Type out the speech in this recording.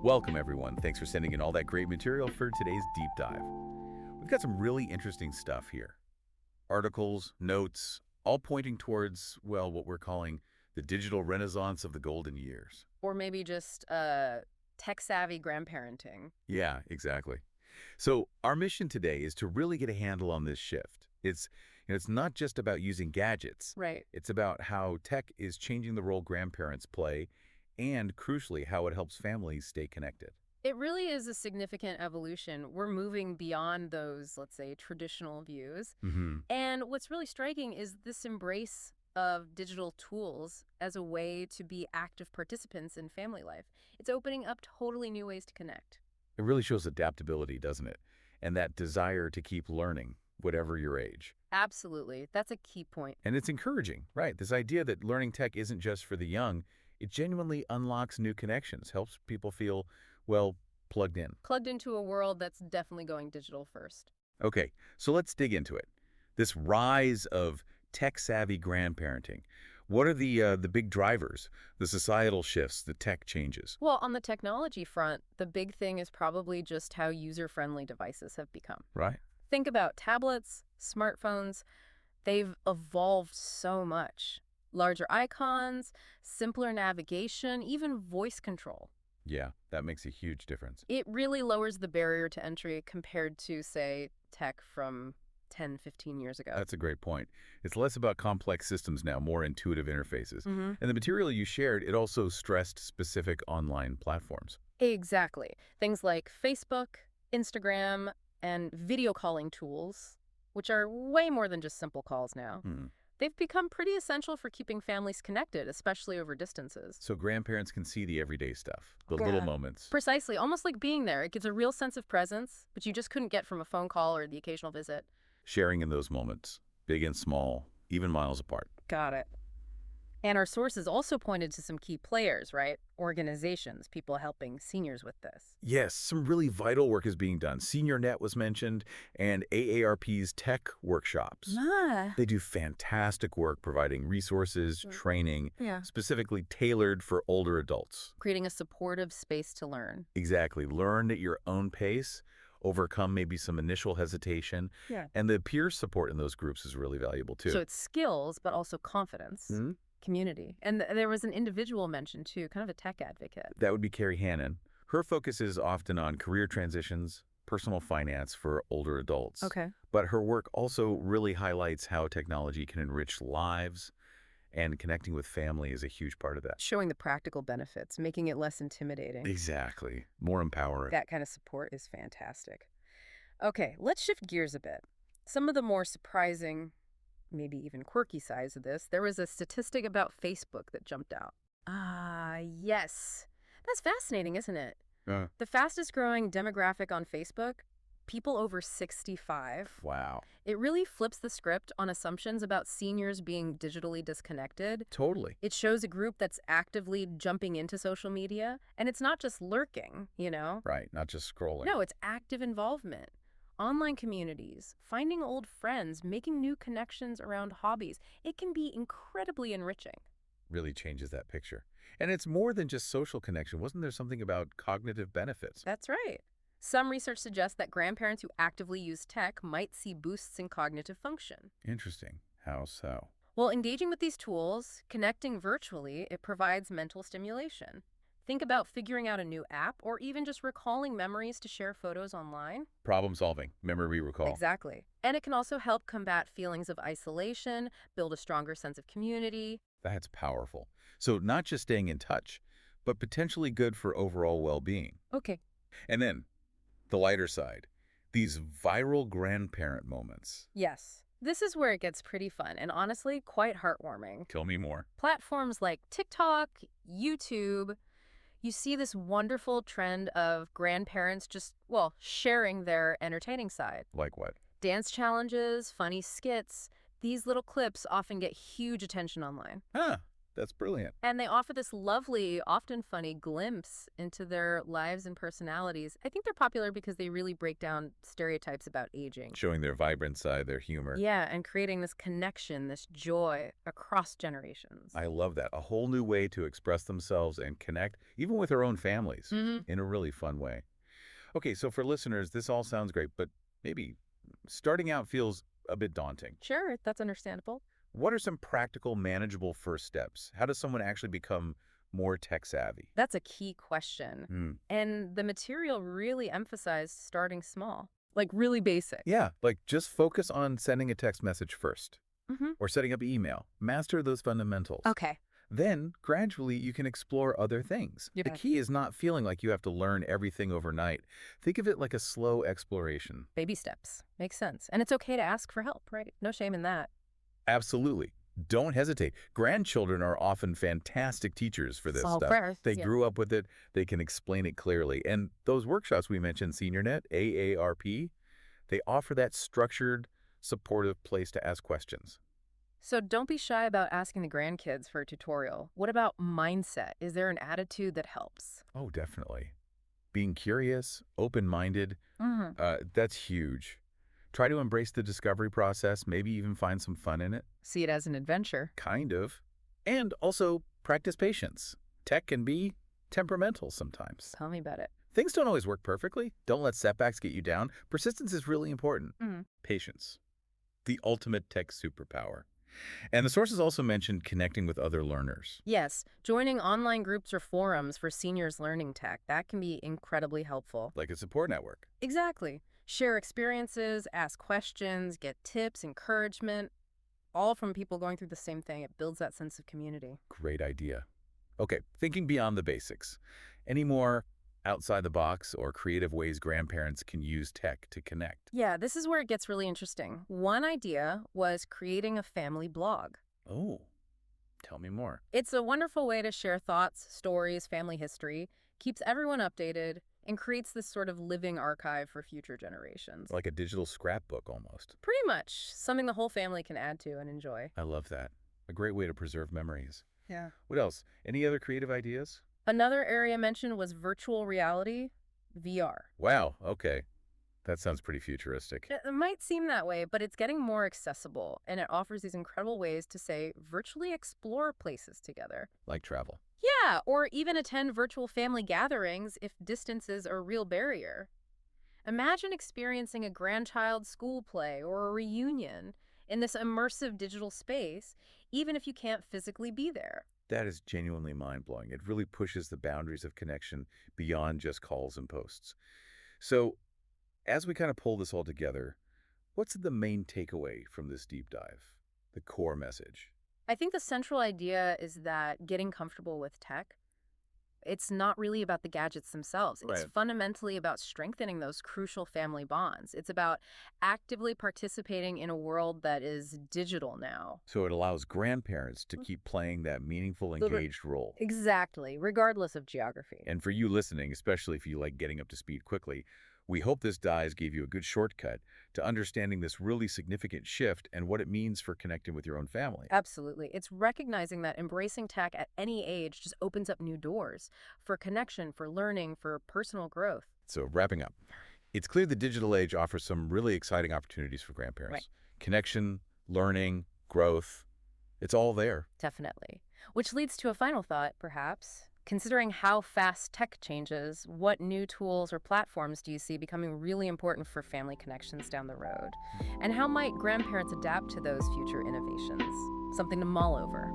Welcome, everyone. Thanks for sending in all that great material for today's deep dive. We've got some really interesting stuff here. Articles, notes, all pointing towards, well, what we're calling the digital renaissance of the golden years. Or maybe just tech-savvy grandparenting. Yeah, exactly. So our mission today is to really get a handle on this shift. It's not just about using gadgets. Right. It's about how tech is changing the role grandparents play and, crucially, how it helps families stay connected. It really is a significant evolution. We're moving beyond those, let's say, traditional views. Mm-hmm. And what's really striking is this embrace of digital tools as a way to be active participants in family life. It's opening up totally new ways to connect. It really shows adaptability, doesn't it? And that desire to keep learning, whatever your age. Absolutely. That's a key point. And it's encouraging, right? This idea that learning tech isn't just for the young, it genuinely unlocks new connections, helps people feel, well, plugged in. Plugged into a world that's definitely going digital first. Okay, so let's dig into it. This rise of tech-savvy grandparenting. What are the big drivers, the societal shifts, the tech changes? Well, on the technology front, the big thing is probably just how user-friendly devices have become. Right? Think about tablets, smartphones. They've evolved so much. Larger icons, simpler navigation, even voice control. Yeah, that makes a huge difference. It really lowers the barrier to entry compared to, say, tech from 10, 15 years ago. That's a great point. It's less about complex systems now, more intuitive interfaces. hmm And the material you shared, it also stressed specific online platforms. Exactly. Things like Facebook, Instagram, and video calling tools, which are way more than just simple calls now. Hmm. They've become pretty essential for keeping families connected, especially over distances. So grandparents can see the everyday stuff, the little Yeah. moments. Precisely, almost like being there. It gives a real sense of presence, which you just couldn't get from a phone call or the occasional visit. Sharing in those moments, big and small, even miles apart. Got it. And our sources also pointed to some key players, right? Organizations, people helping seniors with this. Yes, some really vital work is being done. SeniorNet was mentioned, and AARP's tech workshops. Ah. They do fantastic work providing resources, training, Yeah. specifically tailored for older adults. Creating a supportive space to learn. Exactly. Learn at your own pace, overcome maybe some initial hesitation, Yeah. and the peer support in those groups is really valuable too. So it's skills, but also confidence, Mhm. community. And there was an individual mentioned too, kind of a tech advocate. That would be Carrie Hannon. Her focus is often on career transitions, personal finance for older adults. Okay. But her work also really highlights how technology can enrich lives, and connecting with family is a huge part of that. Showing the practical benefits, making it less intimidating. Exactly. More empowering. That kind of support is fantastic. Okay, let's shift gears a bit. Some of the more surprising, maybe even quirky sides of this, there was a statistic about Facebook that jumped out. Ah, yes. That's fascinating, isn't it? The fastest growing demographic on Facebook, people over 65. Wow. It really flips the script on assumptions about seniors being digitally disconnected. Totally. It shows a group that's actively jumping into social media, and it's not just lurking, Right. Not just scrolling. No, it's active involvement. Online communities, finding old friends, making new connections around hobbies. It can be incredibly enriching. Really changes that picture. And it's more than just social connection. Wasn't there something about cognitive benefits? That's right. Some research suggests that grandparents who actively use tech might see boosts in cognitive function. Interesting. How so? While engaging with these tools, connecting virtually, it provides mental stimulation. Think about figuring out a new app or even just recalling memories to share photos online. Problem solving, memory recall. Exactly. And it can also help combat feelings of isolation, build a stronger sense of community. That's powerful. So not just staying in touch, but potentially good for overall well-being. Okay. And then the lighter side, these viral grandparent moments. Yes. This is where it gets pretty fun and honestly quite heartwarming. Tell me more. Platforms like TikTok, YouTube, you see this wonderful trend of grandparents just, well, sharing their entertaining side. Like what? Dance challenges, funny skits. These little clips often get huge attention online. Huh. That's brilliant. And they offer this lovely, often funny glimpse into their lives and personalities. I think they're popular because they really break down stereotypes about aging. Showing their vibrant side, their humor. Yeah, and creating this connection, this joy across generations. I love that. A whole new way to express themselves and connect, even with their own families, in a really fun way. Okay, so for listeners, this all sounds great, but maybe starting out feels a bit daunting. Sure, that's understandable. What are some practical, manageable first steps? How does someone actually become more tech savvy? That's a key question. And the material really emphasized starting small, like really basic. Yeah, like just focus on sending a text message first Mm-hmm. or setting up email. Master those fundamentals. Okay. Then, gradually, you can explore other things. The Yeah. key is not feeling like you have to learn everything overnight. Think of it like a slow exploration. Baby steps. Makes sense. And it's okay to ask for help, right? No shame in that. Absolutely. Don't hesitate. Grandchildren are often fantastic teachers for this Solve stuff. first, They yeah. grew up with it. They can explain it clearly. And those workshops we mentioned, SeniorNet, AARP, they offer that structured, supportive place to ask questions. So don't be shy about asking the grandkids for a tutorial. What about mindset? Is there an attitude that helps? Oh, definitely. Being curious, open-minded, Mm-hmm. that's huge. Try to embrace the discovery process, maybe even find some fun in it. See it as an adventure. Kind of. And also practice patience. Tech can be temperamental sometimes. Tell me about it. Things don't always work perfectly. Don't let setbacks get you down. Persistence is really important. Mhm. Patience, the ultimate tech superpower. And the sources also mentioned connecting with other learners. Yes, joining online groups or forums for seniors learning tech, that can be incredibly helpful. Like a support network. Exactly. Share experiences, ask questions, get tips, encouragement, all from people going through the same thing. It builds that sense of community. Great idea. Okay, thinking beyond the basics. Any more outside the box or creative ways grandparents can use tech to connect? Yeah, this is where it gets really interesting. One idea was creating a family blog. Oh, tell me more. It's a wonderful way to share thoughts, stories, family history, keeps everyone updated, and creates this sort of living archive for future generations. Like a digital scrapbook almost. Pretty much something the whole family can add to and enjoy. I love that. A great way to preserve memories. Yeah. What else? Any other creative ideas? Another area mentioned was virtual reality, VR. Wow, okay. That sounds pretty futuristic. It might seem that way, but it's getting more accessible, and it offers these incredible ways to, say, virtually explore places together. Like travel. Yeah, or even attend virtual family gatherings if distance is a real barrier. Imagine experiencing a grandchild school play or a reunion in this immersive digital space, even if you can't physically be there. That is genuinely mind-blowing. It really pushes the boundaries of connection beyond just calls and posts. So, as we kind of pull this all together, what's the main takeaway from this deep dive? The core message? I think the central idea is that getting comfortable with tech, it's not really about the gadgets themselves. It's Right. fundamentally about strengthening those crucial family bonds. It's about actively participating in a world that is digital now. So it allows grandparents to keep playing that meaningful, Liber- engaged role. Exactly, regardless of geography. And for you listening, especially if you like getting up to speed quickly, we hope this dive gave you a good shortcut to understanding this really significant shift and what it means for connecting with your own family. Absolutely. It's recognizing that embracing tech at any age just opens up new doors for connection, for learning, for personal growth. So wrapping up, it's clear the digital age offers some really exciting opportunities for grandparents. Connection, learning, growth, it's all there. Definitely. Which leads to a final thought, perhaps. Considering how fast tech changes, what new tools or platforms do you see becoming really important for family connections down the road? And how might grandparents adapt to those future innovations? Something to mull over.